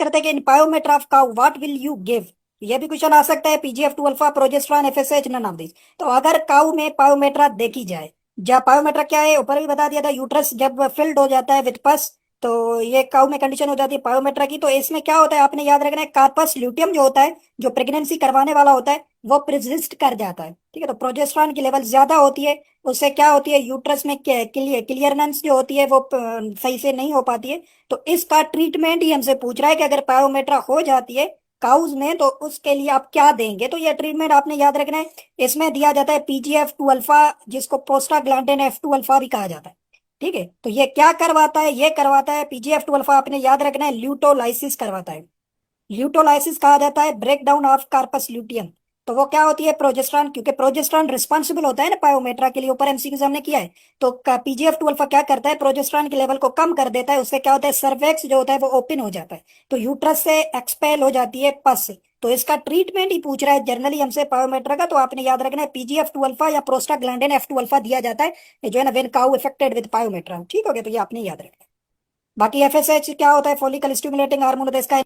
करते हैं कि in pyometra of cow what will you give. ये भी क्वेश्चन आ सकता है, PGF two alpha, progesterone, FSH, none of this. तो अगर काउ में पायोमेट्रा देखी जाए, जब पायोमेट्रा क्या है ऊपर भी बता दिया था, यूट्रस जब फिल्ड हो जाता है विद पस, तो ये काउ में कंडीशन हो जाती है पायोमेट्रा की। तो इसमें क्या होता है आपने याद रखना है, कार्पस ल्यूटियम जो होता है, जो प्रेगनेंसी करवाने वाला होता है, वो प्रेजिस्ट कर जाता है। ठीक है, तो प्रोजेस्टेरॉन की लेवल ज्यादा होती है, उससे क्या होती है यूट्रस में क्लियरेंस जो होती है वो सही से नहीं हो पाती है। तो इसका ट्रीटमेंट ही हमसे पूछ रहा है कि अगर पायोमेट्रा हो जाती है काउज में तो उसके लिए आप क्या देंगे। तो ये ट्रीटमेंट आपने याद रखना है, इसमें दिया जाता है पीजीएफ2 अल्फा, जिसको प्रोस्टाग्लैंडिन F2 अल्फा भी कहा जाता है। ठीक है, तो ये क्या करवाता है, ये करवाता है पीजीएफ2 अल्फा, आपने याद रखना है ल्यूटोलाइसिस करवाता है। ल्यूटोलाइसिस कहा जाता है break down of corpus luteum. तो वो क्या होती है प्रोजेस्टेरॉन, क्योंकि प्रोजेस्टेरॉन रिस्पॉन्सिबल होता है ना पायोमेट्रा के लिए, ऊपर एमसीक्यू हमने किया है। तो पीजीएफ2 अल्फा क्या करता है, प्रोजेस्टेरॉन के लेवल को कम कर देता है, उससे क्या होता है सर्वेक्स जो होता है वो ओपन हो जाता है, तो यूट्रस से एक्सपेल हो जाती है पस। तो इसका ट्रीटमेंट ही पूछ रहा है जनरली हमसे पायोमेट्रा का। तो आपने याद रखना है पीजीएफ2 अल्फा या प्रोस्टाग्लैंडिन F2 अल्फा दिया जाता है, ये जो है ना when cow affected with pyometra. ठीक हो गया, तो ये आपने याद रखना है। बाकी एफएसएच क्या होता है, फॉलिकल स्टिमुलेटिंग हार्मोन होता है, इसका